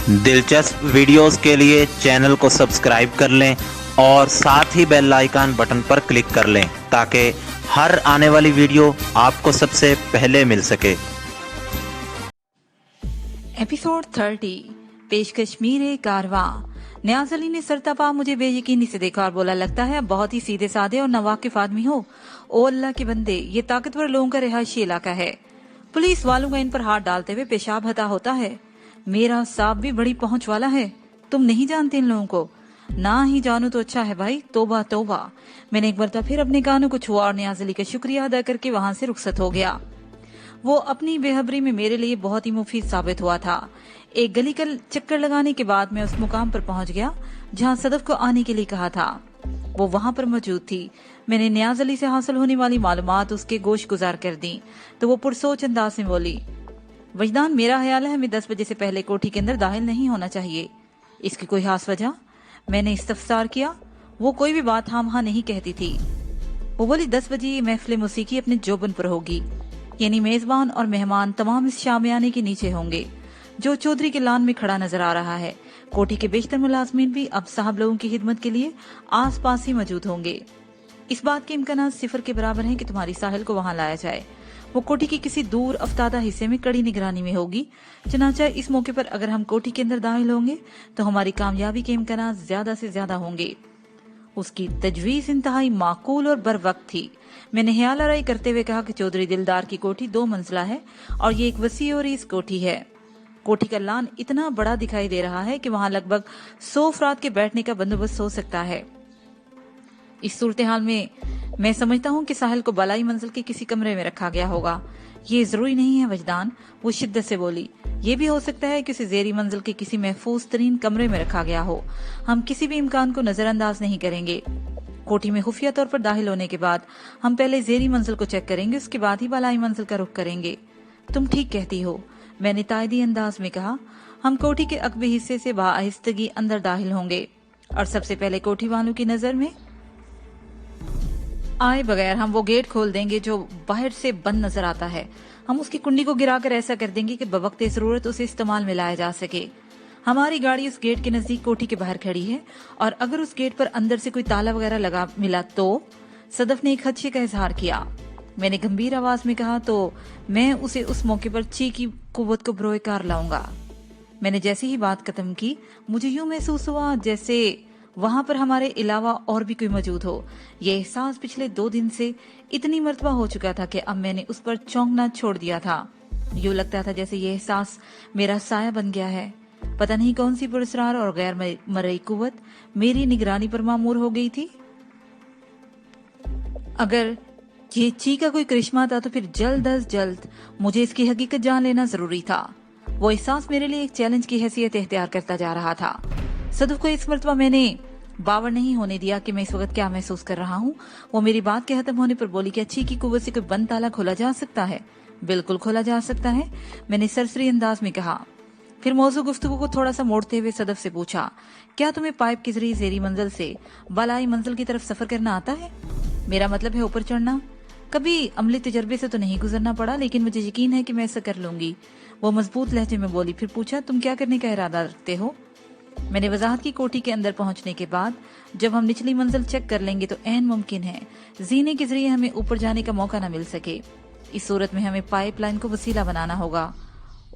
दिलचस्प वीडियोस के लिए चैनल को सब्सक्राइब कर लें और साथ ही बेल आइकन बटन पर क्लिक कर लें ताकि हर आने वाली वीडियो आपको सबसे पहले मिल सके। एपिसोड 30 पेश कश्मीर कारवां। न्याज अली ने सरतापा मुझे बेयकीनी से देखा और बोला, लगता है बहुत ही सीधे साधे और नवाकिफ आदमी हो। ओ अल्लाह के बंदे, ये ताकतवर लोगों का रिहायशी इलाका है। पुलिस वालों का इन पर हाथ डालते हुए पेशाब हता होता है। मेरा साहब भी बड़ी पहुंच वाला है। तुम नहीं जानते इन लोगों को? ना ही जानू तो अच्छा है भाई। तोबा तोबा। मैंने एक बार फिर अपने कानों को छुआ और न्याज अली का शुक्रिया अदा करके वहां से रुखसत हो गया। वो अपनी बेहबरी में मेरे लिए बहुत ही मुफीद साबित हुआ था। एक गली का चक्कर लगाने के बाद मैं उस मुकाम पर पहुंच गया जहां सदफ को आने के लिए कहा था। वो वहां पर मौजूद थी। मैंने न्याज अली से हासिल होने वाली मालूमात उसके गोश गुजार कर दी तो वो पुरसोच अंदाज में बोली, वजदान, मेरा ख्याल है हमें 10 बजे से पहले कोठी के अंदर दाखिल नहीं होना चाहिए। इसकी कोई खास वजह? मैंने इस्तफसार किया। वो कोई भी बात हाम हाँ नहीं कहती थी। वो बोली, 10 बजे ये महफिल मौसीकी अपने जोबन पर होगी, यानी मेजबान और मेहमान तमाम इस शामियाने के नीचे होंगे जो चौधरी के लान में खड़ा नजर आ रहा है। कोठी के बेशतर मुलाजमीन भी अब साहब लोगों की खिदमत के लिए आस पास ही मौजूद होंगे। इस बात के इम्कान सिफर के बराबर है कि तुम्हारी साहिल को वहां लाया जाए। वो कोठी के किसी दूर अफ्तादा हिस्से में कड़ी निगरानी में होगी। चनाचा इस मौके पर अगर हम कोठी के अंदर दाखिल होंगे तो हमारी कामयाबी के इम्कान ज्यादा से ज्यादा होंगे। उसकी तजवीज इंतहाई माकूल और बर वक्त थी। मैंने ख्याल आराई करते हुए कहा कि चौधरी दिलदार की कोठी 2 मंजिला है और ये एक वसी और इस कोठी है। कोठी का लान इतना बड़ा दिखाई दे रहा है कि वहां लगभग 100 अफराद के बैठने का बंदोबस्त हो सकता है। इस सूरत हाल में मैं समझता हूँ कि साहिल को बलाई मंजिल के किसी कमरे में रखा गया होगा। ये जरूरी नहीं है वजदान, वो शिद्दत से बोली। ये भी हो सकता है कि उसे जेरी मंजिल के किसी महफूज तरीन कमरे में रखा गया हो। हम किसी भी इम्कान को नजरअंदाज नहीं करेंगे। कोठी में खुफिया तौर पर दाखिल होने के बाद हम पहले जेरी मंजिल को चेक करेंगे, उसके बाद ही बलाई मंजिल का रुख करेंगे। तुम ठीक कहती हो, मैंने तायदी अंदाज में कहा। हम कोठी के अकबे हिस्से से बाहिस्तगी अंदर दाखिल होंगे और सबसे पहले कोठी वालों की नजर में आए बगैर हम वो गेट खोल देंगे जो बाहर से बंद नजर आता है। हम उसकी कुंडी को गिराकर ऐसा कर देंगे कि बवक्ते जरूरत उसे इस्तेमाल में लाया जा सके। हमारी गाड़ी उस गेट के नजदीक कोठी के बाहर खड़ी है और अगर उस गेट पर अंदर से कोई ताला वगैरह लगा मिला तो? सदफ ने एक खदशे का इजहार किया। मैंने गंभीर आवाज में कहा, तो मैं उसे उस मौके पर ची की कुव्वत को बरोए कार लाऊंगा। मैंने जैसे ही बात खत्म की मुझे यूं महसूस हुआ जैसे वहां पर हमारे अलावा और भी कोई मौजूद हो। ये एहसास पिछले 2 दिन से इतनी मर्तबा हो चुका था कि अब मैंने उस पर चौंकना छोड़ दिया था। यूं लगता था जैसे ये एहसास मेरा साया बन गया है। पता नहीं कौन सी पुरस्कार और गैर मरई कुव्वत मेरी निगरानी पर मामूर हो गई थी। अगर ये ची का कोई करिश्मा था तो फिर जल्द अज जल्द मुझे इसकी हकीकत जान लेना जरूरी था। वो एहसास मेरे लिए एक चैलेंज की हैसियत इख्तियार करता जा रहा था। सदफ को इस मर्तबा मैंने बावर नहीं होने दिया कि मैं इस वक्त क्या महसूस कर रहा हूँ। वो मेरी बात के खत्म होने पर बोली कि अच्छी की कुव्वत से कोई बंद ताला खोला जा सकता है? बिल्कुल खोला जा सकता है, मैंने सरसरी अंदाज में कहा। फिर मौजू गुफ्तगू को थोड़ा सा मोड़ते हुए सदफ से पूछा, क्या तुम्हें पाइप के जरिए जेरी मंजिल से बलाई मंजिल की तरफ सफर करना आता है? मेरा मतलब है ऊपर चढ़ना। कभी अमली तजर्बे से तो नहीं गुजरना पड़ा, लेकिन मुझे यकीन है कि मैं ऐसा कर लूंगी। वो मजबूत लहजे में बोली। फिर पूछा, तुम क्या करने का इरादा रखते हो? मैंने वजाहत की कोठी के अंदर पहुंचने के बाद जब हम निचली मंजिल चेक कर लेंगे तो ऐन मुमकिन है जीने के जरिए हमें ऊपर जाने का मौका न मिल सके। इस सूरत में हमें पाइपलाइन को वसीला बनाना होगा।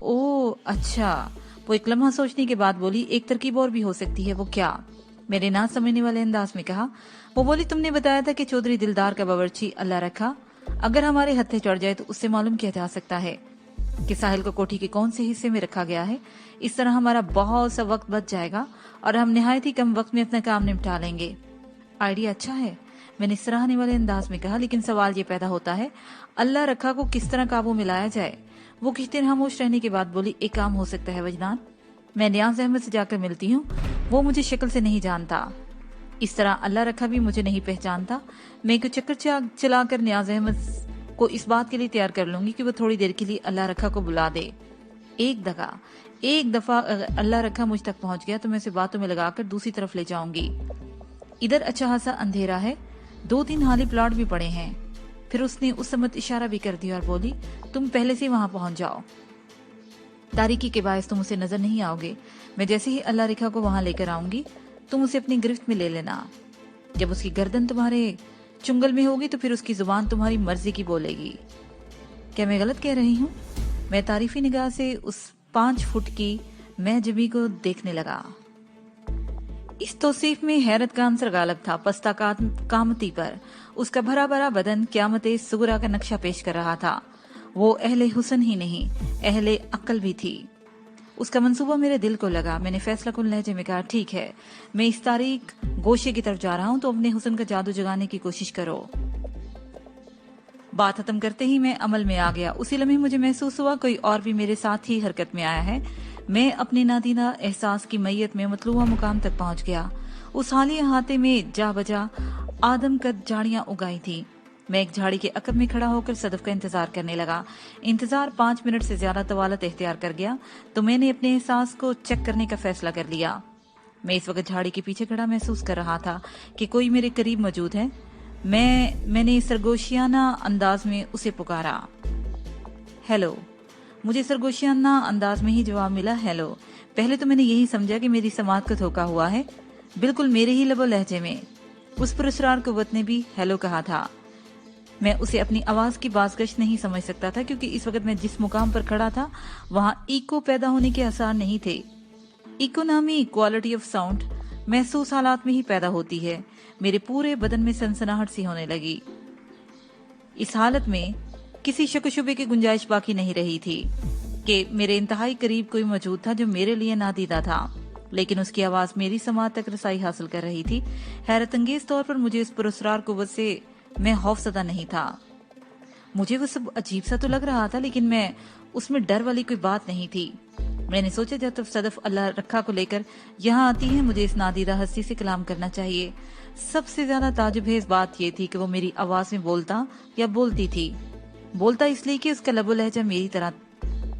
ओ अच्छा, वो एक लम्हा सोचने के बाद बोली, एक तरकीब और भी हो सकती है। वो क्या? मेरे ना समझने वाले अंदाज में कहा। वो बोली, तुमने बताया था कि चौधरी दिलदार का बावर्ची अल्लाह रखा अगर हमारे हत्थे चढ़ जाए तो उससे मालूम किया जा सकता है कि साहिल को कोठी के कौन से हिस्से में रखा गया है। इस तरह हमारा बहुत सा वक्त बच जाएगा और हम निहायत ही कम वक्त में अपना काम निपटा लेंगे। आइडिया अच्छा है, मैंने सराहने वाले अंदाज में कहा। लेकिन सवाल ये पैदा होता है, अल्लाह रखा को किस तरह काबू में लाया जाए? वो किस दिन खामोश रहने के बाद बोली, एक काम हो सकता है वजदान, मैं न्याज अहमद से जाकर मिलती हूँ। वो मुझे शक्ल से नहीं जानता, इस तरह अल्लाह रखा भी मुझे नहीं पहचानता। मैं एक चक्कर चलाकर न्याज अहमद को इस बात के लिए तैयार कर लूंगी कि वो थोड़ी देर के लिए अल्लाह रखा को बुला दे। एक दफा अल्लाह रखा मुझ तक पहुंच गया तो मैं उसे बातों में लगाकर दूसरी तरफ ले जाऊंगी। इधर अच्छा खासा अंधेरा है, 2-3 खाली प्लॉट भी पड़े हैं। फिर उसने उस समत इशारा भी कर दिया और बोली, तुम पहले से वहां पहुंच जाओ। तारीकी के बायस तुम उसे नजर नहीं आओगे। मैं जैसे ही अल्लाह रेखा को वहां लेकर आऊंगी, तुम उसे अपनी गिरफ्त में ले लेना। जब उसकी गर्दन तुम्हारे चुंगल में होगी तो फिर उसकी जुबान तुम्हारी मर्जी की बोलेगी। क्या मैं गलत कह रही हूँ? मैं तारीफी निगाह से उस 5 फुट की महजबी को देखने लगा। इस तौसीफ में हैरत का अंसर गालब था। पस्ता कामती पर उसका भरा भरा बदन क़यामत-ए सुगरा का नक्शा पेश कर रहा था। वो अहले हुस्न ही नहीं, अहले अक्ल भी थी। उसका मंसूबा मेरे दिल को लगा। मैंने फैसला कुन लहजे में कहा, ठीक है, मैं इस तारीख गोशे की तरफ जा रहा हूं, तो अपने हुस्न का जादू जगाने की कोशिश करो। बात खत्म करते ही मैं अमल में आ गया। उसी लम्हे मुझे महसूस हुआ कोई और भी मेरे साथ ही हरकत में आया है। मैं अपने नादीदा एहसास की मैयत में मतलूबा मुकाम तक पहुंच गया। उस हाली अहाते में जा बजा आदम कद झाड़ियां उगाई थी। मैं एक झाड़ी के अकब में खड़ा होकर सदफ का इंतजार करने लगा। इंतजार 5 मिनट से ज्यादा तवालत इख्तियार कर गया, तो मैंने अपने एहसास को चेक करने का फैसला कर लिया। मैं इस वक्त झाड़ी के पीछे खड़ा महसूस कर रहा था कि कोई मेरे करीब मौजूद है। मैंने सरगोशियाना अंदाज में उसे पुकारा, हेलो। मुझे सरगोशियाना अंदाज में ही जवाब मिला, हेलो। पहले तो मैंने यही समझा कि मेरी समात को धोखा हुआ है। बिल्कुल मेरे ही लबो लहजे में उस पुरस्कार कुव्वत ने भी हेलो कहा था। मैं उसे अपनी आवाज की बाज़गश्त नहीं समझ सकता था, क्योंकि इस वक्त मैं जिस मुकाम पर खड़ा था वहां इको पैदा होने के आसार नहीं थे। इको नामी क्वालिटी ऑफ साउंड महसूस हालात में ही पैदा होती है। मेरे पूरे बदन में सनसनाहट सी होने लगी। इस हालत में किसी शक शुबे की गुंजाइश बाकी नहीं रही थी कि मेरे इंतहाई करीब कोई मौजूद था जो मेरे लिए नादीदा था, लेकिन उसकी आवाज मेरी समात तक रसाई हासिल कर रही थी। हैरत अंगेज तौर पर मुझे इस पुरस्कार कुव्वत से मैं खौफज़दा नहीं था। मुझे वो सब अजीब सा तो लग रहा था, लेकिन मैं उसमें डर वाली कोई बात नहीं थी। मैंने सोचा जब तक सदफ अल्लाह रखा को लेकर यहाँ आती है, मुझे इस नादीदा हस्ती से कलाम करना चाहिए। सबसे ज्यादा ताजुबेज बात यह थी कि वो मेरी आवाज में बोलता या बोलती थी। बोलता इसलिए कि उसका लबो लहजा मेरी तरह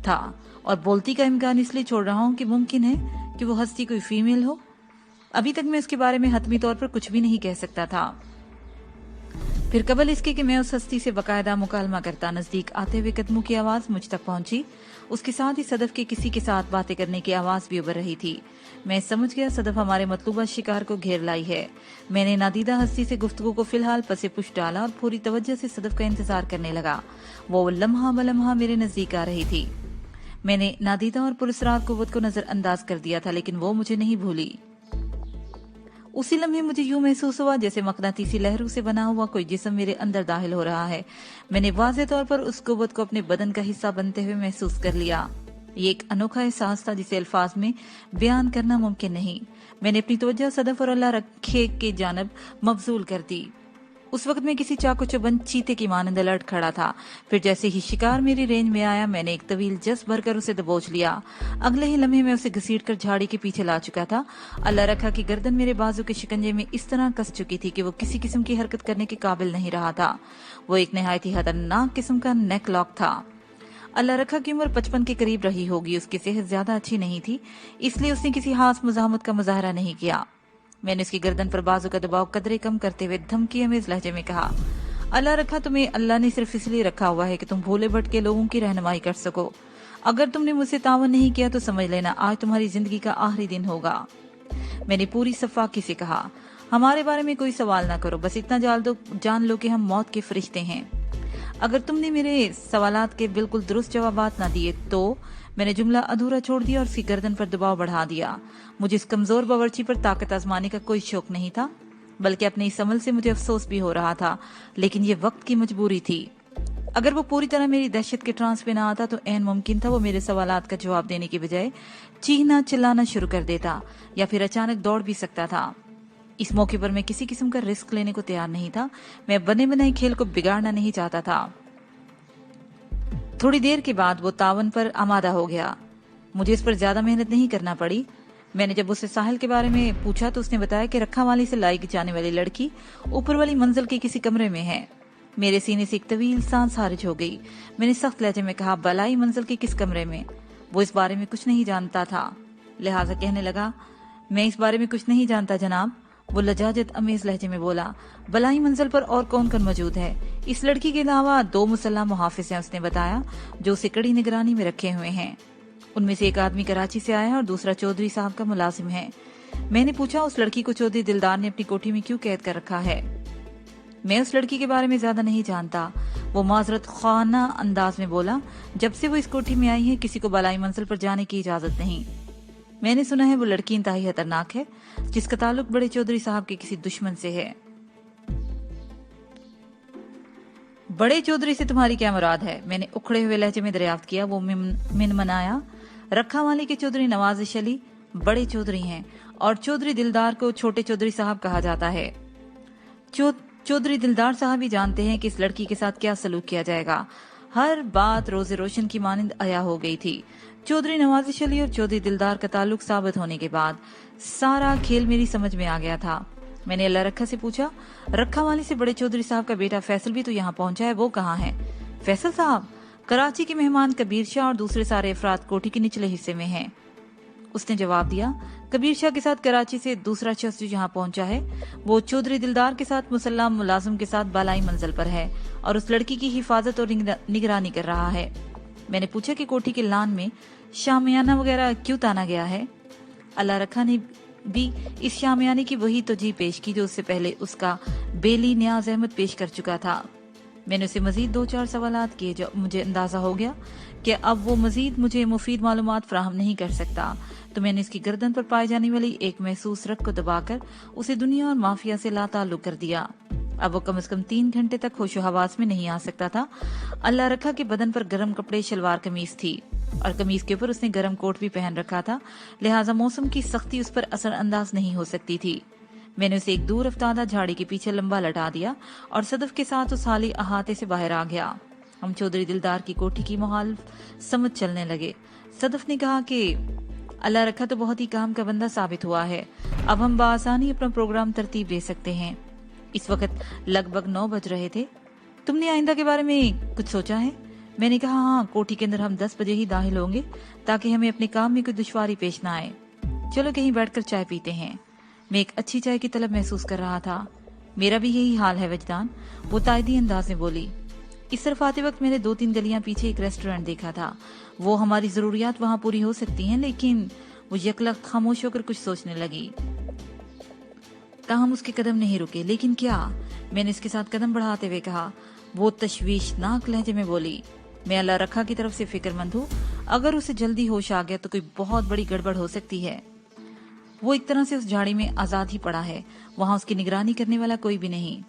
था, और बोलती का इम्कान इसलिए छोड़ रहा हूँ कि मुमकिन है कि वो हस्ती कोई फीमेल हो। अभी तक मैं उसके बारे में हतमी तौर पर कुछ भी नहीं कह सकता था। फिर कबल इसके कि मैं उस हस्ती से बाकायदा मुकालमा करता, नजदीक आते हुए कदमों की आवाज मुझ तक पहुंची। उसके साथ ही सदफ के किसी के साथ बातें करने की आवाज भी उभर रही थी। मैं समझ गया सदफ हमारे मतलूबा शिकार को घेर लाई है। मैंने नादीदा हस्ती से गुफ्तगू को फिलहाल पसे पुश डाला और पूरी तवज्जो से सदफ का इंतजार करने लगा। वो लम्हा बलम्हा मेरे नजदीक आ रही थी। मैंने नादीदा और पुरस्कार कुव्वत को नजरअंदाज कर दिया था, लेकिन वो मुझे नहीं भूली। उसी लम्हे मुझे यूं महसूस हुआ जैसे मकनातीसी लहरों से बना हुआ कोई जिस्म मेरे अंदर दाखिल हो रहा है। मैंने वाज़ेह तौर पर उस कुव्वत को अपने बदन का हिस्सा बनते हुए महसूस कर लिया। ये एक अनोखा एहसास था जिसे अल्फाज में बयान करना मुमकिन नहीं। मैंने अपनी तवज्जो सदफ और अल्लाह रखे के जानब मबजूल कर दी। उस वक्त मैं किसी चाकू चुबंद चीते की मानंद अलर्ट खड़ा था। फिर जैसे ही शिकार मेरी रेंज में आया, मैंने एक तवील जस भरकर उसे दबोच लिया। अगले ही लम्हे में उसे घसीटकर झाड़ी के पीछे ला चुका था। अल्लाह रखा की गर्दन मेरे बाजू के शिकंजे में इस तरह कस चुकी थी कि वो किसी किस्म की हरकत करने के काबिल नहीं रहा था। वो एक नहायत ही खतरनाक किस्म का नेक लॉक था। अल्लाह रखा की उम्र 55 के करीब रही होगी। उसकी सेहत ज्यादा अच्छी नहीं थी, इसलिए उसने किसी खास मुजाहमत का मुजाहरा नहीं किया। मैंने उसकी गर्दन पर बाजू का दबाव कदरे कम करते हुए धमकी अमेज लहजे में कहा, अल्लाह रखा, तुम्हें अल्लाह ने सिर्फ इसलिए रखा हुआ है कि तुम भोले भटके लोगों की रहनुमाई कर सको। अगर तुमने मुझसे तावन नहीं किया तो समझ लेना आज तुम्हारी जिंदगी का आखिरी दिन होगा। मैंने पूरी सफाकी से कहा, हमारे बारे में कोई सवाल ना करो, बस इतना जान लो कि हम मौत के फरिश्ते हैं। अगर तुमने मेरे सवालात के बिल्कुल दुरुस्त जवाबात ना दिए तो मैंने जुमला अधूरा छोड़ दिया और उसकी गर्दन पर दबाव बढ़ा दिया। मुझे इस कमजोर बावर्ची पर ताकत आजमाने का कोई शौक नहीं था, बल्कि अपने इस अमल से मुझे अफसोस भी हो रहा था, लेकिन ये वक्त की मजबूरी थी। अगर वो पूरी तरह मेरी दहशत के ट्रांस में ना आता तो ऐन मुमकिन था वो मेरे सवालात का जवाब देने की बजाय चीखना चिल्लाना शुरू कर देता, या फिर अचानक दौड़ भी सकता था। इस मौके पर मैं किसी किस्म का रिस्क लेने को तैयार नहीं था। मैं बने बनाए खेल को बिगाड़ना नहीं चाहता था। थोड़ी देर के बाद वो तावन पर आमादा हो गया। मुझे इस पर ज्यादा मेहनत नहीं करना पड़ी। मैंने जब उससे साहिल के बारे में पूछा तो उसने बताया कि रखा वाली से लाई जाने वाली लड़की ऊपर वाली मंजिल के किसी कमरे में है। मेरे सीने से एक तवील सांस खारिज हो गई। मैंने सख्त लहजे में कहा, बलाई मंजिल के किस कमरे में? वो इस बारे में कुछ नहीं जानता था, लिहाजा कहने लगा, मैं इस बारे में कुछ नहीं जानता जनाब। वो लजाजत अमेज लहजे में बोला, बलाई मंजिल पर और कौन कौन मौजूद है? इस लड़की के अलावा 2 मुसल्लह मुहाफिज हैं, उसने बताया, जो उसे कड़ी निगरानी में रखे हुए हैं। उनमें से एक आदमी कराची से आया है और दूसरा चौधरी साहब का मुलाजिम है। मैंने पूछा, उस लड़की को चौधरी दिलदार ने अपनी कोठी में क्यों कैद कर रखा है? मैं उस लड़की के बारे में ज्यादा नहीं जानता, वो माजरत खाना अंदाज में बोला। जब से वो इस कोठी में आई है किसी को बालाई मंजिल पर जाने की इजाजत नहीं। मैंने सुना है वो लड़की इंतहाई खतरनाक है, जिसका ताल्लुक बड़े चौधरी साहब के किसी दुश्मन से है। बड़े चौधरी से तुम्हारी क्या मुराद है? मैंने उखड़े हुए लहजे में दरियाफ्त किया। वो मिनमनाया। रखा वाली के चौधरी नवाजिश अली बड़े चौधरी हैं और चौधरी दिलदार को छोटे चौधरी साहब कहा जाता है। चौधरी दिलदार साहब ही जानते हैं कि इस लड़की के साथ क्या सलूक किया जाएगा। हर बात रोजे रोशन की मानिंद अया हो गई थी। चौधरी नवाजिश अली और चौधरी दिलदार का ताल्लुक साबित होने के बाद सारा खेल मेरी समझ में आ गया था। मैंने अल्लाह रखा से पूछा, रखा वाली से बड़े चौधरी साहब का बेटा फैसल भी तो यहाँ पहुंचा है, वो कहाँ है? फैसल साहब? कराची के मेहमान कबीर शाह और दूसरे सारे अफराद कोठी के निचले हिस्से में हैं। उसने जवाब दिया। कबीर शाह के साथ कराची से दूसरा शख्स जो यहाँ पहुंचा है वो चौधरी दिलदार के साथ मुसल्ला मुलाजिम के साथ बालाई मंजिल पर है और उस लड़की की हिफाजत और निगरानी कर रहा है। मैंने पूछा कि कोठी के लान में शामियाना वगैरह क्यों ताना गया है? अल्लाह रखा ने भी इस शामियाने की वही तोजी पेश की जो उससे पहले उसका बेली नियाज अहमद पेश कर चुका था। मैंने उसे मजीद 2-4 सवालात किए जो मुझे अंदाजा हो गया कि अब वो मजीद मुझे मुफीद मालूमात फराहम नहीं कर सकता, तो मैंने इसकी गर्दन पर पाई जाने वाली एक महसूस रग को दबाकर उसे दुनिया और माफिया से लाताल्लुक कर दिया। अब वो कम से कम 3 घंटे तक होशो हवास में नहीं आ सकता था। अल्लाह रखा के बदन पर गर्म कपड़े शलवार कमीज थी और कमीज के ऊपर उसने गर्म कोट भी पहन रखा था, लिहाजा मौसम की सख्ती उस पर असर अंदाज नहीं हो सकती थी। मैंने उसे एक दूर अफ्तादा झाड़ी के पीछे लंबा लटा दिया और सदफ के साथ उस हाली अहाते से बाहर आ गया। हम चौधरी दिलदार की कोठी की मुखालिफ समझ चलने लगे। सदफ ने कहा कि अल्लाह रखा तो बहुत ही काम का बंदा साबित हुआ है, अब हम बआसानी अपना प्रोग्राम तरतीब दे सकते हैं। इस वक्त लगभग 9 बज रहे थे। तुमने आइंदा के बारे में कुछ सोचा है? मैंने कहा, हाँ, कोठी के अंदर हम 10 बजे ही दाखिल होंगे ताकि हमें अपने काम में कोई दुश्वारी पेश न आए। चलो कहीं बैठकर चाय पीते हैं। मैं एक अच्छी चाय की तलब महसूस कर रहा था। मेरा भी यही हाल है वजदान, वो तायदी अंदाज में बोली। इस तरफ आते वक्त मैंने 2-3 गलियां पीछे एक रेस्टोरेंट देखा था। वो हमारी जरूरियात वहां पूरी हो सकती हैं, लेकिन वो यकलक खामोश होकर कुछ सोचने लगी। हम उसके कदम नहीं रुके। लेकिन क्या? मैंने इसके साथ कदम बढ़ाते हुए कहा। वो तशवीशनाक लहजे में बोली, मैं अल्लाह रखा की तरफ से फिक्रमंद हूँ। अगर उसे जल्दी होश आ गया तो कोई बहुत बड़ी गड़बड़ हो सकती है। वो एक तरह से उस झाड़ी में आजाद ही पड़ा है, वहां उसकी निगरानी करने वाला कोई भी नहीं।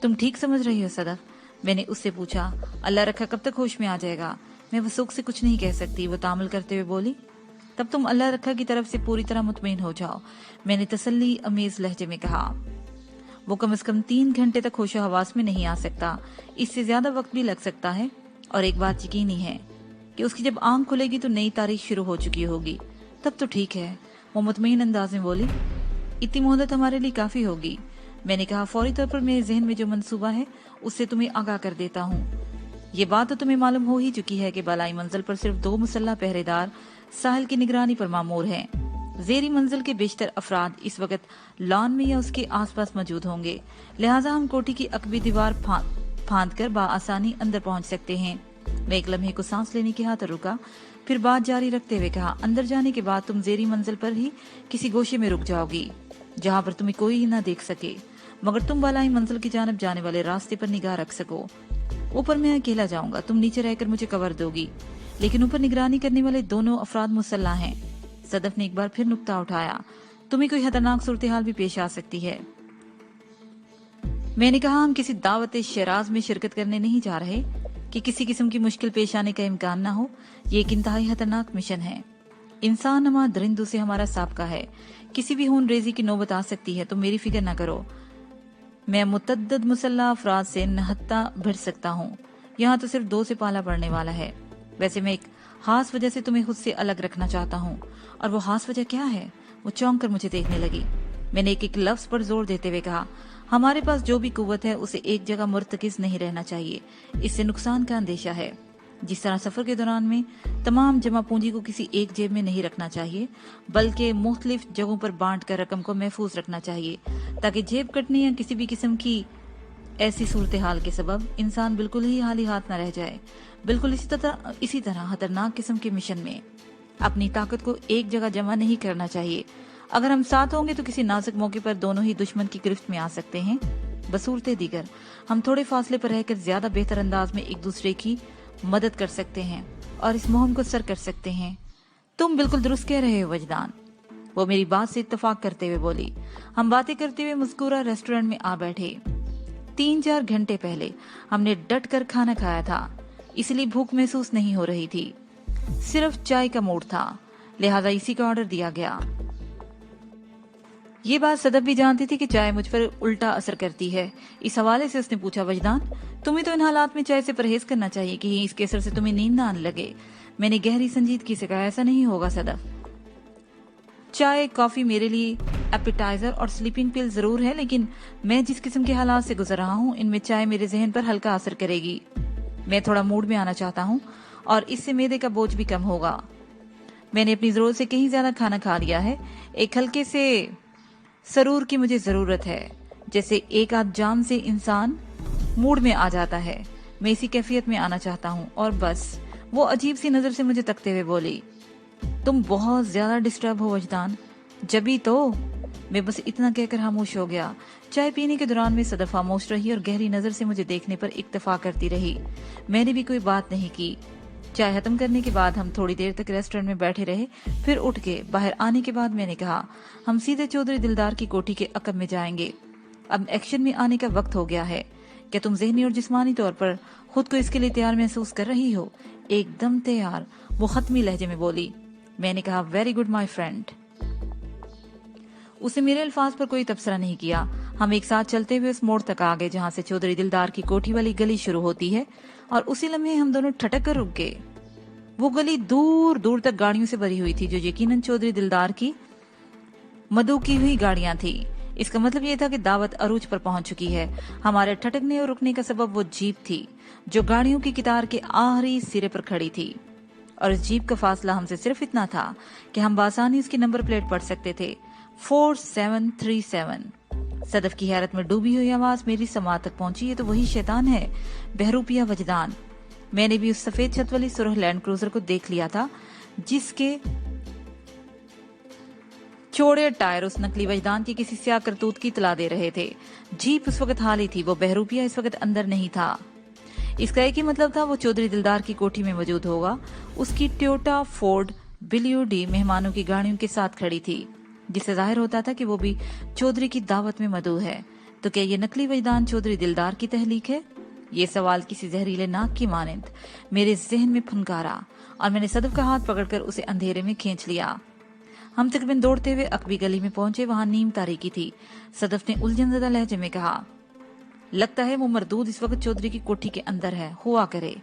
तुम ठीक समझ रही हो सदफ? मैंने उससे पूछा। अल्लाह रखा कब तक होश में आ जाएगा? मैं वसूख से कुछ नहीं कह सकती, वो तामुल करते हुए बोली। तब तुम अल्लाह रखा की तरफ से पूरी तरह मुतमईन हो जाओ, मैंने तसल्ली अमेज लहजे में कहा। वो कम से कम 3 घंटे तक होशो हवास में नहीं आ सकता, इससे ज्यादा वक्त भी लग सकता है। और एक बात यकीनी है कि उसकी जब आंख खुलेगी तो नई तारीख शुरू हो चुकी होगी। तब तो ठीक है, वो मुतमईन अंदाज में बोली। इतनी मोहलत हमारे लिए काफी होगी। मैंने कहा, फौरी तौर पर मेरे जहन में जो मंसूबा है उससे तुम्हें आगाह कर देता हूँ। ये बात तो तुम्हें मालूम हो ही चुकी है कि बालाई मंजिल पर सिर्फ 2 मुसल्ला पहरेदार साहिल की निगरानी पर मामूर हैं। जेरी मंजिल के बेशतर अफराद इस वक्त लॉन में या उसके आसपास मौजूद होंगे, लिहाजा हम कोठी की अकबी दीवार फांद कर बाआसानी अंदर पहुंच सकते हैं। मैं एक लम्हे को सांस लेने के हाथ रुका, फिर बात जारी रखते हुए कहा, अंदर जाने के बाद तुम जेरी मंजिल पर ही किसी गोशे में रुक जाओगी जहाँ पर तुम्हें कोई न देख सके, मगर तुम बालाई मंजिल की जानब जाने वाले रास्ते पर निगाह रख सको। ऊपर मैं अकेला जाऊंगा, तुम नीचे रहकर मुझे कवर दोगी, लेकिन ऊपर निगरानी करने वाले दोनों अफराद मुसल्ला हैं। सदफ ने एक बार फिर नुक्ता उठाया, तुम्हें कोई खतरनाक सूरत हाल भी पेश आ सकती है। मैंने कहा, हम किसी दावत शराज में शिरकत करने नहीं जा रहे कि किसी किस्म की मुश्किल पेश आने का इम्कान न हो। ये एक इंतहाई खतरनाक मिशन है। इंसान नमा दरिंदों से हमारा साबका है, किसी भी खून रेजी की नौबत आ सकती है, तो मेरी फिक्र न करो। मैं मुतद्दद मुसल्ला अफराद से नहत्ता भिड़ सकता हूँ। यहाँ तो सिर्फ 2 से पाला पड़ने वाला है। वैसे मैं एक खास वजह से तुम्हें खुद से अलग रखना चाहता हूँ। और वो खास वजह क्या है? वो चौंक कर मुझे देखने लगी। मैंने एक एक लफ्ज पर जोर देते हुए कहा, हमारे पास जो भी कुव्वत है उसे एक जगह मुर्तकिज नहीं रहना चाहिए, इससे नुकसान का अंदेशा है। जिस तरह सफर के दौरान में तमाम जमा पूंजी को किसी एक जेब में नहीं रखना चाहिए, बल्कि मुख्तलिफ जगहों पर बांट कर रकम को महफूज रखना चाहिए, ताकि जेब कटने या किसी भी किस्म की ऐसी सूरत हाल के सबब इंसान बिल्कुल ही हाली हाथ न रह जाए। बिल्कुल इसी तरह खतरनाक किस्म के मिशन में अपनी ताकत को एक जगह जमा नहीं करना चाहिए। अगर हम साथ होंगे तो किसी नाजुक मौके पर दोनों ही दुश्मन की गिरफ्त में आ सकते हैं। बसूरते दीगर हम थोड़े फासले पर रहकर ज्यादा बेहतर अंदाज में एक दूसरे की मदद कर सकते हैं और इस मुहिम को सर कर सकते हैं। तुम बिल्कुल दुरुस्त कह रहे हो वजदान, वो मेरी बात से इत्तेफाक करते हुए बोली। हम बातें करते हुए मुस्कुरा रेस्टोरेंट में आ बैठे। 3-4 घंटे पहले हमने डट कर खाना खाया था, इसलिए भूख महसूस नहीं हो रही थी। सिर्फ चाय का मूड था, लिहाजा इसी का ऑर्डर दिया गया। ये बात सदफ भी जानती थी कि चाय मुझ पर उल्टा असर करती है। इस हवाले से उसने पूछा, वजदान तुम्हें तो इन हालात में चाय से परहेज करना चाहिए कि इसके असर से तुम्हें नींद न आने लगे। मैंने गहरी संजीदगी से कहा, ऐसा नहीं होगा सदफ। चाय कॉफी मेरे लिए एपेटाइजर और स्लीपिंग पिल जरूर है, लेकिन मैं जिस किस्म के हालात से गुजर रहा हूँ इनमें चाय मेरे जहन पर हल्का असर करेगी। मैं थोड़ा मूड में आना चाहता हूँ और इससे मैदे का बोझ भी कम होगा। मैंने अपनी जरूरत से कहीं ज्यादा खाना खा लिया है। एक हल्के से सरूर की मुझे जरूरत है, जैसे एक आध जाम से इंसान मूड में आ जाता है। मैं इसी कैफियत में आना चाहता हूँ। और बस वो अजीब सी नजर से मुझे तकते हुए बोली, तुम बहुत ज्यादा डिस्टर्ब हो वजदान। जबी तो मैं बस इतना कहकर खामोश हो गया। चाय पीने के दौरान में सदफ खामोश रही और गहरी नजर से मुझे देखने पर इक्तफा करती रही। मैंने भी कोई बात नहीं की। चाय खत्म करने के बाद हम थोड़ी देर तक रेस्टोरेंट में बैठे रहे। फिर उठ के बाहर आने के बाद मैंने कहा, हम सीधे चौधरी दिलदार की कोठी के अकब में जाएंगे। अब एक्शन में आने का वक्त हो गया है। क्या तुम ज़हनी और जिस्मानी तौर पर खुद को इसके लिए तैयार महसूस कर रही हो? एकदम तैयार, वो खत्मी लहजे में बोली। मैंने कहा, वेरी गुड माई फ्रेंड। उसे मेरे अल्फाज पर कोई तबसरा नहीं किया। हम एक साथ चलते हुए उस मोड़ तक आ गए जहाँ से चौधरी दिलदार की कोठी वाली गली शुरू होती है, और उसी लम्हे हम दोनों ठटक कर रुक गए। वो गली दूर दूर तक गाड़ियों से भरी हुई थी, जो यकीनन चौधरी दिलदार की मदऊ की हुई गाड़ियां थी। इसका मतलब ये था कि दावत अरूज पर पहुंच चुकी है। हमारे ठटकने और रुकने का सबब वो जीप थी जो गाड़ियों की कतार के आखिरी सिरे पर खड़ी थी, और इस जीप का फासला हमसे सिर्फ इतना था कि हम बासानी उसकी नंबर प्लेट पढ़ सकते थे, 4737। सदफ की हैरत में डूबी हुई आवाज मेरी समात तक पहुंची। ये तो वही शैतान है, बहरूपिया वजदान। मैंने भी उस सफेद छत वाली सुरह लैंड क्रूजर को देख लिया था, जिसके चौड़े टायर उस नकली वजदान की किसी स्याह करतूत की इतला दे रहे थे। जीप उस वक्त खाली थी, वो बहरूपिया इस वक्त अंदर नहीं था। इसका एक ही मतलब था, वो चौधरी दिलदार की कोठी में मौजूद होगा। उसकी टोयोटा फोर्ड WD मेहमानों की गाड़ियों के साथ खड़ी थी, जिससे जाहिर होता था कि वो भी चौधरी की दावत में मदऊ है। तो क्या ये नकली वजदान चौधरी दिलदार की तहलीक है? ये सवाल किसी जहरीले नाक की मानिंद मेरे जहन में फुनकारा, और मैंने सदफ का हाथ पकड़कर उसे अंधेरे में खींच लिया। हम तकरीबन दौड़ते हुए अकबी गली में पहुंचे। वहां नीम तारीकी थी। सदफ ने उलझनज़दा लहजे में कहा, लगता है वो मरदूद इस वक्त चौधरी की कोठी के अंदर है, हुआ करे।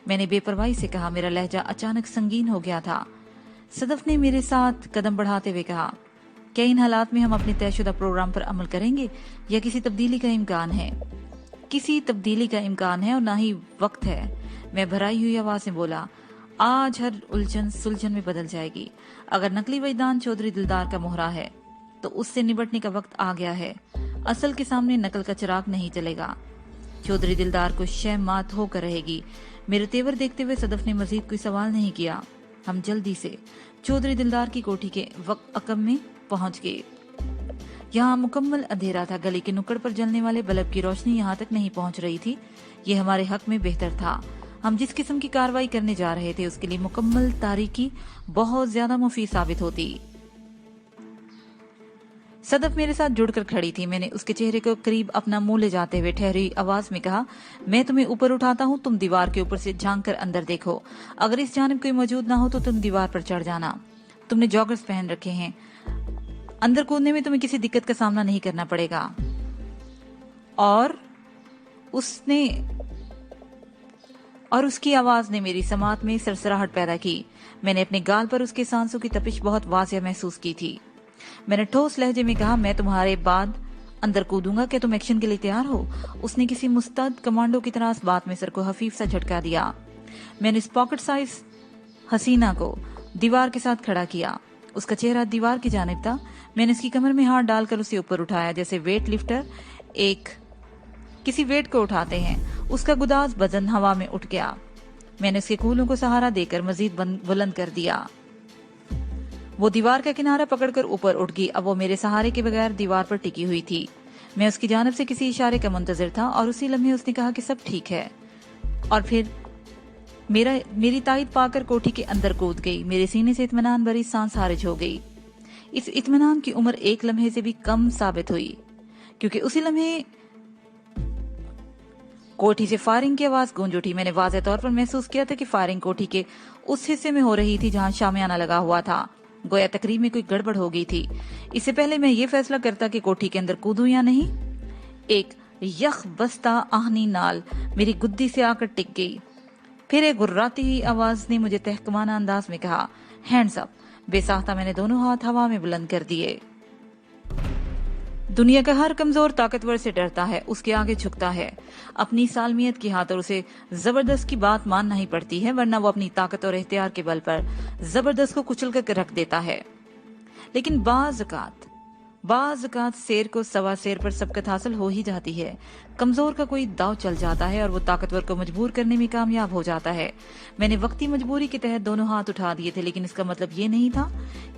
मैंने बेपरवाही से कहा। मेरा लहजा अचानक संगीन हो गया था। सदफ ने मेरे साथ कदम बढ़ाते हुए कहा, क्या इन हालात में हम अपने तयशुदा प्रोग्राम पर अमल करेंगे या किसी तब्दीली का इम्कान है? किसी तब्दीली का इम्कान है और ना ही वक्त है। मैं भराई हुई आवाज में बोला, आज हर उलझन सुलझन में बदल जाएगी। अगर नकली वजदान चौधरी दिलदार का मोहरा है तो उससे निपटने का वक्त आ गया है। असल के सामने नकल का चिराग नहीं चलेगा। चौधरी दिलदार को शय मात होकर रहेगी। मेरे तेवर देखते हुए सदफ ने मजीद कोई सवाल नहीं किया। हम जल्दी से चौधरी दिलदार की कोठी के अकब में पहुंच गए। यहाँ मुकम्मल अंधेरा था। गली के नुक्कड़ पर जलने वाले बल्ब की रोशनी यहाँ तक नहीं पहुंच रही थी। ये हमारे हक में बेहतर था। हम जिस किस्म की कार्रवाई करने जा रहे थे उसके लिए मुकम्मल तारीकी बहुत ज्यादा मुफीद साबित होती। सदफ मेरे साथ जुड़कर खड़ी थी। मैंने उसके चेहरे को करीब अपना मुंह ले जाते हुए ठहरी आवाज में कहा, मैं तुम्हें ऊपर उठाता हूँ, तुम दीवार के ऊपर से झांक कर अंदर देखो। अगर इस जानिब कोई मौजूद ना हो तो तुम दीवार पर चढ़ जाना। तुमने जॉगर्स पहन रखे हैं, अंदर कूदने में तुम्हें किसी दिक्कत का सामना नहीं करना पड़ेगा। और उसकी आवाज ने मेरी समात में सरसराहट पैदा की। मैंने अपने गाल पर उसके सांसों की तपिश बहुत वाज़िया महसूस की थी। मैंने ठोस लहजे में कहा, मैं तुम्हारे बाद अंदर कूदूंगा, क्या तुम एक्शन के लिए तैयार हो? उसने किसी मुस्तैद कमांडो की तरह इस बात में सर को हफीफ सा झटका दिया। मैंने इस पॉकेट साइज हसीना को दीवार के साथ खड़ा किया। उसका चेहरा दीवार की जानिब था। मैंने उसकी कमर में हाथ डालकर उसे ऊपर उठाया, जैसे वेट लिफ्टर एक किसी वेट को उठाते हैं। उसका गुदाज वजन हवा में उठ गया। मैंने उसके कूलों को सहारा देकर मजीद बुलंद कर दिया। वो दीवार का किनारा पकड़कर ऊपर उठ गई। अब वो मेरे सहारे के बगैर दीवार पर टिकी हुई थी। मैं उसकी जानिब से किसी इशारे का मुंतजिर था और उसी लम्हे उसने कहा कि सब ठीक है, और फिर मेरी तायद पाकर कोठी के अंदर कूद गई। मेरे सीने से इत्मीनान भरी सांस खारिज हो गई। इस इत्मीनान की उम्र एक लम्हे से भी कम साबित हुई, क्योंकि उसी लम्हे कोठी से फायरिंग की आवाज गूंज उठी। मैंने वाज़ेह तौर पर महसूस किया था कि फायरिंग कोठी के उस हिस्से में हो रही थी जहां शामियाना लगा हुआ था। गोया तकरीब में कोई गड़बड़ हो गई थी। इससे पहले मैं ये फैसला करता कि कोठी के अंदर कूदूं या नहीं, एक यख बस्ता आहनी नाल मेरी गुद्दी से आकर टिक गई। फिर एक गुर्राती हुई आवाज ने मुझे तहकमाना अंदाज में कहा, हैंड्स अप। बेसाख्ता मैंने दोनों हाथ हवा में बुलंद कर दिए। दुनिया का हर कमजोर ताकतवर से डरता है, उसके आगे झुकता है। अपनी सालमियत की खातिर उसे जबरदस्त की बात मानना ही पड़ती है, वरना वो अपनी ताकत और इख्तियार के बल पर जबरदस्त को कुचल कर रख देता है। लेकिन बाज़ औक़ात शेर को सवा शेर पर सबकत हासिल हो ही जाती है। कमजोर का कोई दाव चल जाता है और वो ताकतवर को मजबूर करने में कामयाब हो जाता है। मैंने वक्ती मजबूरी के तहत दोनों हाथ उठा दिए थे, लेकिन इसका मतलब ये नहीं था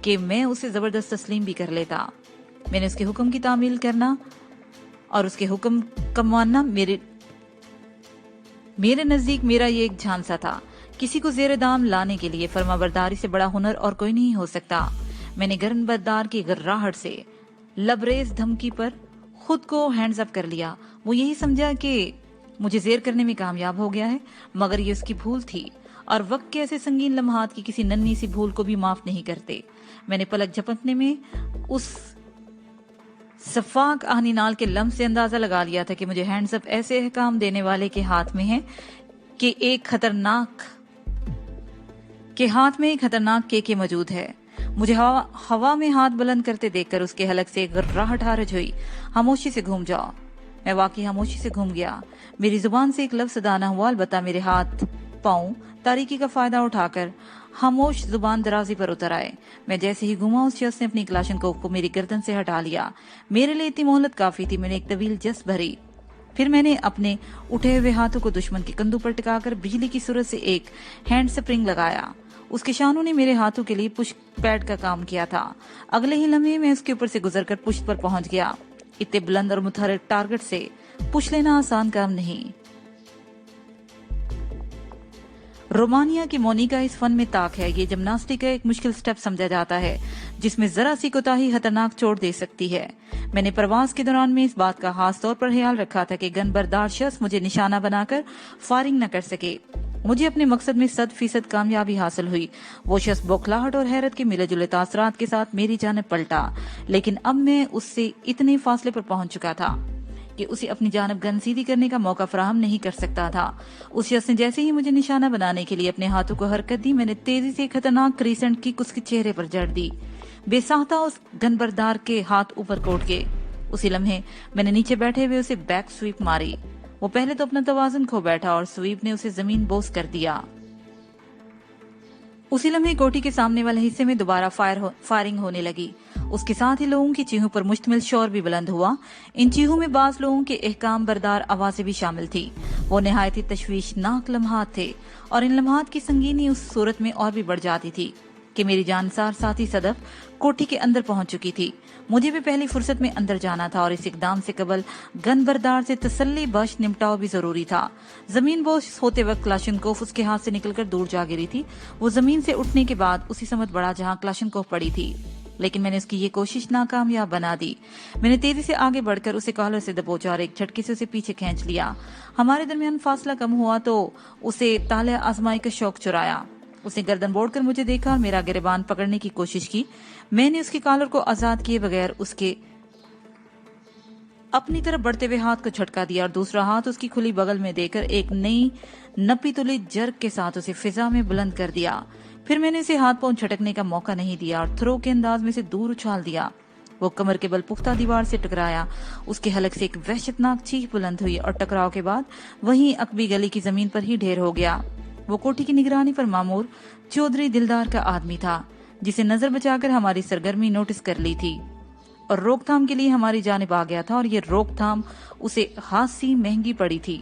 कि मैं उसे जबरदस्त तस्लीम भी कर लेता। मैंने उसके हुक्म की तामील करना और उसके हुक्म का मानना मेरे नजदीक मेरा ये एक झांसा था। किसी को जेर दाम लाने के लिए फर्माबरदारी से बड़ा हुनर और कोई नहीं हो सकता। मैंने गर्म बरदार की गर्राहट से लबरेज धमकी पर खुद को हैंड्स अप कर लिया। वो यही समझा कि मुझे जेर करने में कामयाब हो गया है, मगर ये उसकी भूल थी और वक्त के ऐसे संगीन लम्हात की किसी नन्ही सी भूल को भी माफ नहीं करते। मैंने पलक झपकने में उस सफाक आहनीनाल के लम्ह से अंदाजा लगा लिया था कि मुझे हैंड्स अप ऐसे अहकाम देने वाले के हाथ में है कि एक खतरनाक के मौजूद है। मुझे हवा में हाथ बुलंद करते देखकर उसके हलक से गर्राहट खारिज हुई, खामोशी से घूम जाओ। मैं वाकई खामोशी से घूम गया। मेरी जुबान से एक लफ्ज अदा न हुआ, अलबत्ता मेरे हाथ पांव तारीकी का फायदा उठाकर खामोश जुबान दराजी पर उतर आए। मैं जैसे ही घूमा, उस शख्स ने अपनी क्लाशनकोफ को मेरी गर्दन से हटा लिया। मेरे लिए इतनी मोहलत काफी थी। मैंने एक तवील जस भरी, फिर मैंने अपने उठे हुए हाथों को दुश्मन के कंधों पर टिकाकर बिजली की सूरत से एक हैंड स्प्रिंग लगाया। उसके शानों ने मेरे हाथों के लिए पुश पैड का काम किया था। अगले ही लम्हे मैं उसके ऊपर से गुजरकर पुश पर पहुंच गया। इतने बुलंद और मुतहर्रिक टारगेट से पुश लेना आसान काम नहीं। रोमानिया की मोनिका इस फन में ताक है। ये जिम्नास्टिक का एक मुश्किल स्टेप समझा जाता है, जिसमें जरा सी कोताही खतरनाक चोट दे सकती है। मैंने प्रवास के दौरान में इस बात का खास तौर पर ख्याल रखा था कि गन बरदार शख्स मुझे निशाना बनाकर फायरिंग न कर सके। मुझे अपने मकसद में 100% कामयाबी हासिल हुई। वो शख्स बौखलाहट और हैरत के मिले जुले तासरात के साथ मेरी जानिब पलटा, लेकिन अब मैं उससे इतने फासले पर पहुंच चुका था कि उसे अपनी जानिब गन सीधी करने का मौका फराहम नहीं कर सकता था। उस शख्स ने जैसे ही मुझे निशाना बनाने के लिए अपने हाथों को हरकत दी, मैंने तेजी से खतरनाक क्रीसेंट की उसके चेहरे पर जड़ दी। बेसाख्ता उस गनबरदार के हाथ ऊपर को उठ गए। उसी लम्हे मैंने नीचे बैठे हुए उसे बैक स्वीप मारी। वो पहले तो अपना तवाज़ुन खो बैठा और स्वीप ने उसे जमीन बोस कर दिया। उसी लम्हे कोठी के सामने वाले हिस्से में दोबारा फायरिंग होने लगी। उसके साथ ही लोगों की चीखों पर मुश्तमिल शोर भी बुलंद हुआ। इन चीखों में बाज लोगों के अहकाम बरदार आवाजें भी शामिल थी। वो निहायत ही तशवीशनाक लम्हात थे और इन लम्हात की संगीनी उस सूरत में और भी बढ़ जाती थी कि मेरी जानसार साथी सदफ कोठी के अंदर पहुंच चुकी थी। मुझे भी पहली फुर्सत में अंदर जाना था और इस इकदाम से कबल गन बरदार से तसल्ली बख्श निपटाव भी जरूरी था। जमीन बोस होते वक्त क्लाशनकोफ उसके हाथ से निकलकर दूर जा गिरी थी। वो जमीन से उठने के बाद उसी समत बढ़ा जहां क्लाशनकोफ पड़ी थी, लेकिन मैंने उसकी ये कोशिश नाकामयाब बना दी। मैंने तेजी से आगे बढ़कर उसे कॉलर से दबोचा और एक झटके से उसे पीछे खींच लिया। हमारे दरमियान फासला कम हुआ तो उसे ताले आजमाई का शौक चुराया। उसने गर्दन बोड़कर मुझे देखा और मेरा गिरबान पकड़ने की कोशिश की। मैंने उसके कॉलर को आजाद किए बगैर उसके अपनी तरफ बढ़ते हुए हाथ को झटका दिया और दूसरा हाथ उसकी खुली बगल में देकर एक नई नपी तुली जर्क के साथ उसे फिजा में बुलंद कर दिया। फिर मैंने उसे हाथ पांव झटकने का मौका नहीं दिया और थ्रो के अंदाज में से दूर उछाल दिया। वो कमर के बल पुख्ता दीवार से टकराया। उसके हलक से एक वहशतनाक चीख बुलंद हुई और टकराव के बाद वहीं अकबी गली की जमीन पर ही ढेर हो गया। वो कोठी की निगरानी पर मामूर चौधरी दिलदार का आदमी था, जिसे नजर बचाकर हमारी सरगर्मी नोटिस कर ली थी और रोकथाम के लिए हमारी जानिब आ गया था और ये रोकथाम उसे खासी महंगी पड़ी थी।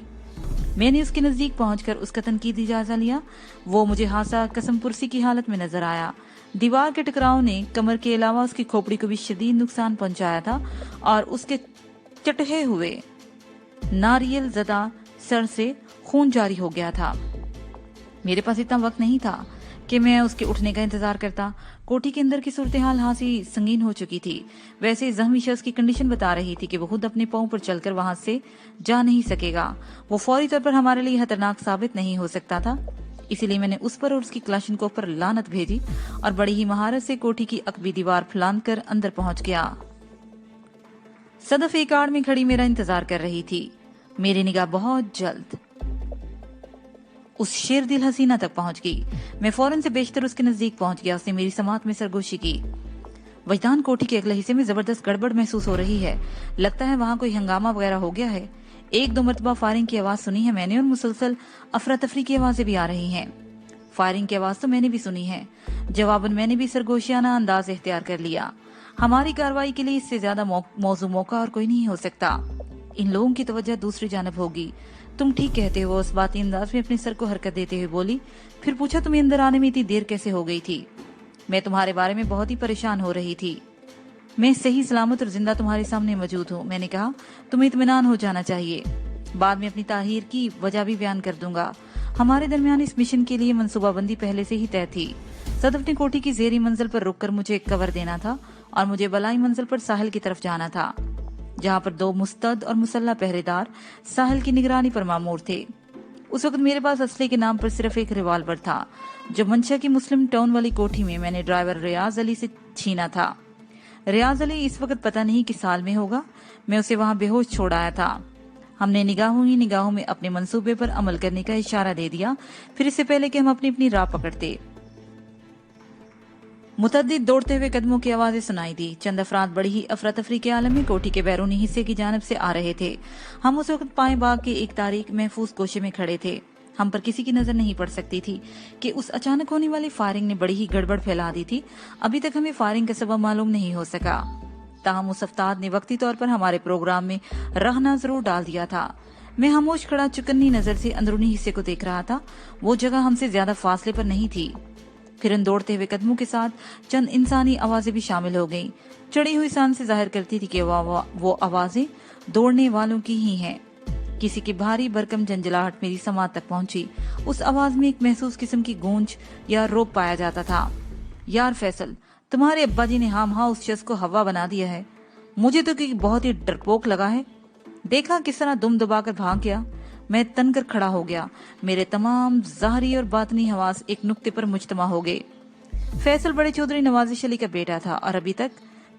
मैंने उसके नजदीक पहुंचकर उसका तनकीदी जायजा लिया। वो मुझे हासा कसम पुरसी की हालत में नजर आया। दीवार के टकराव ने कमर के अलावा उसकी खोपड़ी को भी शदीद नुकसान पहुंचाया था और उसके चटहे हुए नारियल ज़दा सर से खून जारी हो गया था। मेरे पास इतना वक्त नहीं था कि मैं उसके उठने का इंतजार करता। कोठी के अंदर की सूरत हाल हासी संगीन हो चुकी थी। वैसे जख्मी शख्स की कंडीशन बता रही थी कि वो खुद अपने पांव पर चलकर वहां से जा नहीं सकेगा। वो फौरी तौर पर हमारे लिए खतरनाक साबित नहीं हो सकता था। इसीलिए मैंने उस पर और उसकी क्लाशनकोफ पर लानत भेजी और बड़ी ही महारत से कोठी की अकबी दीवार फलांग कर अंदर पहुंच गया। सदफ एक आड़ में खड़ी मेरा इंतजार कर रही थी। मेरी निगाह बहुत जल्द उस शेर दिल हसीना तक पहुंच गई। मैं फौरन से बेशतर उसके नजदीक पहुंच गया। उसने मेरी समात में सरगोशी की। वजदान कोठी के अगले हिस्से में जबरदस्त गड़बड़ महसूस हो रही है। लगता है वहां कोई हंगामा वगैरह हो गया है। एक दो मरतबा फायरिंग की आवाज सुनी है मैंने और मुसलसल अफरा तफरी की आवाजें भी आ रही हैं। फायरिंग की आवाज तो मैंने भी सुनी है। जवाबन मैंने भी सरगोशियाना अंदाज इख्तियार कर लिया। हमारी कार्रवाई के लिए इससे ज्यादा मौजू मौका और कोई नहीं हो सकता। इन लोगों की तवज्जो दूसरी जानब होगी। तुम ठीक कहते हो, उस बाती अंदाज में अपने सर को हरकत देते हुए बोली। फिर पूछा, तुम्हें अंदर आने में इतनी देर कैसे हो गई थी? मैं तुम्हारे बारे में बहुत ही परेशान हो रही थी। मैं सही सलामत और जिंदा तुम्हारे सामने मौजूद हूँ। मैंने कहा, तुम्हें इत्मीनान हो जाना चाहिए। बाद में अपनी ताहीर की वजह भी बयान कर दूंगा। हमारे दरमियान इस मिशन के लिए मनसूबाबंदी पहले से ही तय थी। सदफ ने कोठी की जेरी मंजिल पर रुककर मुझे कवर देना था और मुझे बलाई मंजिल पर साहिल की तरफ जाना था, जहाँ पर 2 मुस्तद और मुसल्ला पहरेदार साहिल की निगरानी पर मामूर थे। उस वक्त मेरे पास असले के नाम पर सिर्फ एक रिवाल्वर था, जो मंशा की मुस्लिम टाउन वाली कोठी में मैंने ड्राइवर रियाज अली से छीना था। रियाज अली इस वक्त पता नहीं किस साल में होगा। मैं उसे वहां बेहोश छोड़ आया था। हमने निगाहों ही निगाहों में अपने मंसूबे पर अमल करने का इशारा दे दिया। फिर इससे पहले कि हम अपनी अपनी राह पकड़ते, मुतअद्दिद दौड़ते हुए कदमों की आवाजें सुनाई दी। चंद अफराद बड़ी ही अफरा तफरी के आलम में कोठी के बैरूनी हिस्से की जानिब से आ रहे थे। हम उस वक्त पाए बाग के एक तारीख महफूज गोशे में खड़े थे। हम पर किसी की नजर नहीं पड़ सकती थी कि उस अचानक होने वाली फायरिंग ने बड़ी ही गड़बड़ फैला दी थी। अभी तक हमें फायरिंग का सबब मालूम नहीं हो सका। ताहम उस अफ्ताद ने वक्ती तौर पर हमारे प्रोग्राम में रहना जरूर डाल दिया था। मैं खामोश खड़ा चुकन्नी नजर से अंदरूनी हिस्से को देख रहा था। वो जगह हमसे ज्यादा फासले पर नहीं थी। फिर इन दौड़ते हुए कदमों के साथ चंद इंसानी आवाजें भी शामिल हो गईं। चढ़ी हुई शान से जाहिर करती थी कि वो आवाजें दौड़ने वालों की ही हैं। किसी की भारी भरकम जंजलाहट मेरी समात तक पहुंची। उस आवाज में एक महसूस किस्म की गूंज या रोब पाया जाता था। यार फैसल, तुम्हारे अब्बा जी ने हाँ उस शख्स को हवा बना दिया है। मुझे तो बहुत ही डरपोक लगा है। देखा किस तरह दुम दबाकर भाग गया। मैं तनकर खड़ा हो गया। मेरे तमाम ज़ाहरी और बातनी हवास एक नुक्ते पर मुज्तमा हो गए। फैसल बड़े चौधरी नवाजिश अली का बेटा था और अभी तक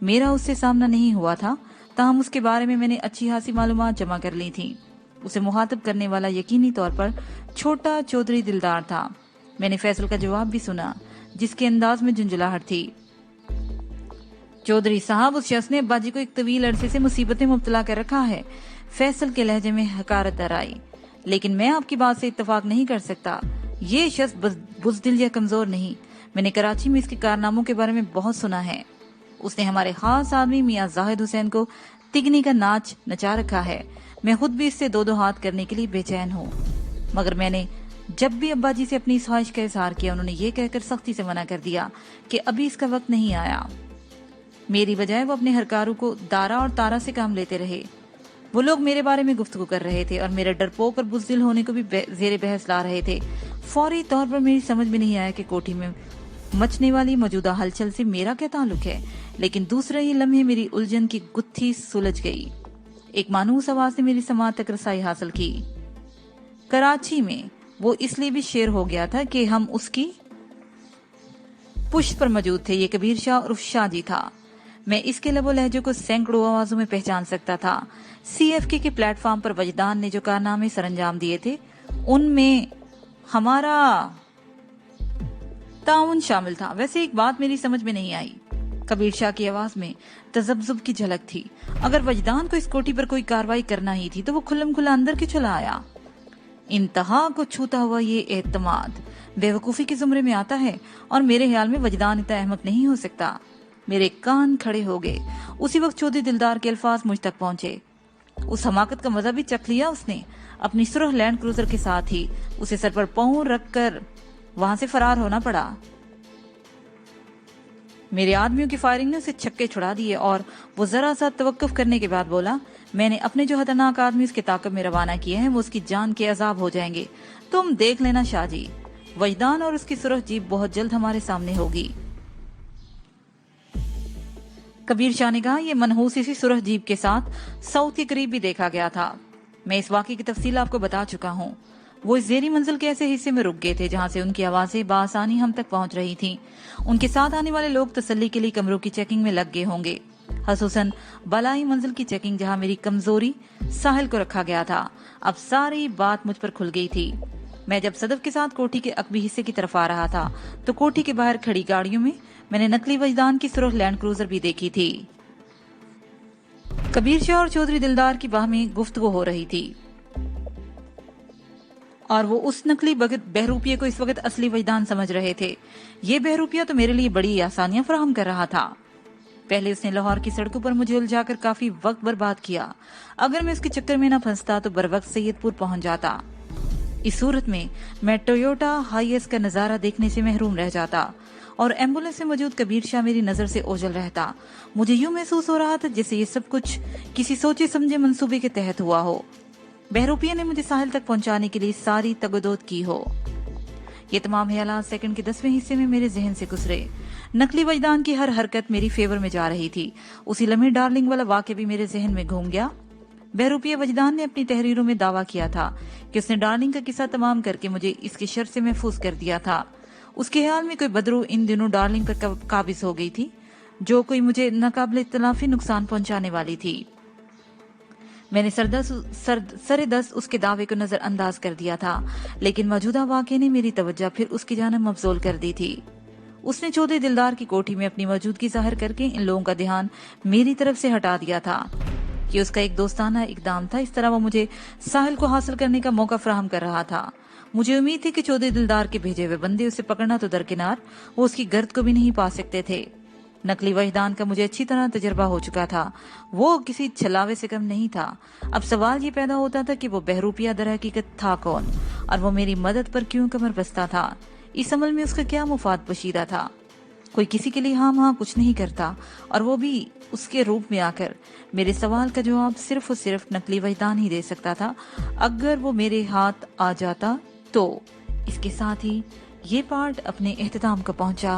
मेरा उससे सामना नहीं हुआ था। ताहम उसके बारे में मैंने अच्छी खासी मालूमात जमा कर ली थी। उसे मुखातब करने वाला यकीनी तौर पर छोटा चौधरी दिलदार था। मैंने फैसल का जवाब भी सुना, जिसके अंदाज में झुंझलाहट थी। चौधरी साहब, उस शख्स ने अब्बाजी को एक तवील अरसे से मुसीबत में मुब्तला कर रखा है। फैसल के लहजे में हकारत दर आई। लेकिन मैं आपकी बात से इत्तफाक नहीं कर सकता। ये शख्स बुज़दिल या कमजोर नहीं। मैंने कराची में इसके कारनामों के बारे में बहुत सुना है। उसने हमारे खास आदमी मियाँ जाहिद हुसैन को तिगनी का नाच नचा रखा है। मैं खुद भी इससे 2-2 हाथ करने के लिए बेचैन हूँ। मगर मैंने जब भी अब्बा जी से अपनी ख्वाहिश का इजहार किया, उन्होंने ये कहकर सख्ती से मना कर दिया कि अभी इसका वक्त नहीं आया। मेरी बजाय वो अपने हरकारों को दारा और तारा से काम लेते रहे। वो लोग मेरे बारे में गुफ्तगू कर रहे थे और मेरे डरपोक और बुज़दिल होने को भी ज़ेरे बहस ला रहे थे। फौरी तौर पर मेरी समझ में नहीं आया कि कोठी में मचने वाली मौजूदा हलचल से मेरा क्या ताल्लुक है। लेकिन दूसरे ही लम्हे मेरी उलझन की गुत्थी सुलझ गई। एक मानूस आवाज ने मेरी समात तक रसाई हासिल की। कराची में वो इसलिए भी शेर हो गया था कि हम उसकी पुश्त पर मौजूद थे। ये कबीर शाह और शाह जी था। मैं इसके लबो लहजों को सैकड़ों आवाजों में पहचान सकता था। CFK के प्लेटफॉर्म पर वजदान ने जो कारनामे सरंजाम दिए थे, उनमें हमारा ताउन शामिल था। वैसे एक बात मेरी समझ में नहीं आई। कबीर शाह की आवाज में तजब्जुब की झलक थी। अगर वजदान को इस कोठी पर कोई कार्रवाई करना ही थी तो वो खुल्लम खुल्ला अंदर क्यों चला आया? इंतहा को छूता हुआ ये एतमाद बेवकूफी के जुमरे में आता है और मेरे ख्याल में वजदान इतना अहमक नहीं हो सकता। मेरे कान खड़े हो गए। उसी वक्त चौधरी दिलदार के अल्फाज मुझ तक पहुंचे। उस हमाकत का मजा भी चख लिया उसने। अपनी सुरह लैंड क्रूजर के साथ ही उसे सर पर पांव रखकर वहां से फरार होना पड़ा। मेरे आदमियों की फायरिंग ने उसे छक्के छुड़ा दिए और वो जरा सा तवक्कुफ करने के बाद बोला, मैंने अपने जो खतरनाक आदमी उसके ताकब में रवाना किए हैं वो उसकी जान के अजाब हो जाएंगे। तुम देख लेना शाहजी, वजदान और उसकी सुरह जीप बहुत जल्द हमारे सामने होगी। कबीर शाह ने कहा, ये मनहूस इसी सुरह जीप के साथ साउथ के करीब भी देखा गया था। मैं इस वाकये की तफसील आपको बता चुका हूँ। वो इस जेरी मंजिल के ऐसे हिस्से में रुक गए थे जहां से उनकी आवाजें बासानी हम तक पहुंच रही थीं। उनके साथ आने वाले लोग तसल्ली के लिए कमरों की चेकिंग में लग गए होंगे, खसूसन बलाई मंजिल की चेकिंग जहां मेरी कमजोरी साहिल को रखा गया था। अब सारी बात मुझ पर खुल गई थी। मैं जब सदफ के साथ कोठी के अकबी हिस्से की तरफ आ रहा था तो कोठी के बाहर खड़ी गाड़ियों में मैंने नकली वजदान की सुरह लैंड क्रूजर भी देखी थी। कबीर शाह और चौधरी दिलदार की बाहमी गुफ्तगू हो रही थी और वो उस नकली बहरूपिये को इस वक्त असली वजदान समझ रहे थे। ये बहरूपिया तो मेरे लिए बड़ी आसानियां फराहम कर रहा था। पहले उसने लाहौर की सड़कों पर मुझे उलझाकर काफी वक्त बर्बाद किया। अगर मैं उसके चक्कर में न फंसता तो बर वक्त सैयदपुर पहुंच जाता। इस सूरत में मैं टोयोटा हाईएस का नजारा देखने से महरूम रह जाता और एम्बुलेंस में मौजूद कबीर शाह मेरी नजर से ओझल रहता। मुझे यूं महसूस हो रहा था जैसे ये सब कुछ किसी सोचे समझे मंसूबे के तहत हुआ हो। बहरूपिया ने मुझे साहिल तक पहुंचाने के लिए सारी तगदोद की हो। ये तमाम ख्यालात सेकंड के 10वें हिस्से में मेरे जहन से गुजरे। नकली वजदान की हर हरकत मेरी फेवर में जा रही थी। उसी लम्हे डार्लिंग वाला वाक़या भी मेरे जहन में घूम गया। बहरूपिया वजदान ने अपनी तहरीरों में दावा किया था कि उसने डार्लिंग का किस्सा तमाम करके मुझे इसके शर से महफूज कर दिया था। उसके ख्याल में कोई बदरू इन दिनों डार्लिंग पर काबिज हो गई थी जो कोई मुझे नाकाबिले तलाफी नुकसान पहुंचाने वाली थी। मैंने सरे दस उसके दावे को नजरअंदाज कर दिया था, लेकिन मौजूदा वाक़े ने मेरी तवज्जो फिर उसकी जानिब मबजूल कर दी थी। उसने चौधरी दिलदार की कोठी में अपनी मौजूदगी जाहिर करके इन लोगों का ध्यान मेरी तरफ से हटा दिया था। कि उसका एक दोस्ताना इकदाम था। इस तरह वो मुझे साहिल को हासिल करने का मौका फराहम कर रहा था। मुझे उम्मीद थी कि चौधरी दिलदार के भेजे हुए बंदे उसे पकड़ना तो दरकिनार, वो उसकी गर्द को भी नहीं पा सकते थे। नकली वजदान का मुझे अच्छी तरह तजर्बा हो चुका था। वो किसी छलावे से कम नहीं था। अब सवाल ये पैदा होता था कि वो बहरूपिया दर हकीकत था कौन और वो मेरी मदद पर क्यों कमर बस्ता था। इस अमल में उसका क्या मुफाद पोशीदा था। कोई किसी के लिए हाँ कुछ नहीं करता और वो भी उसके रूप में आकर। मेरे सवाल का जवाब सिर्फ और सिर्फ नकली वजदान ही दे सकता था। अगर वो मेरे हाथ आ जाता तो। इसके साथ ही ये पार्ट अपने इख्तिताम को पहुंचा।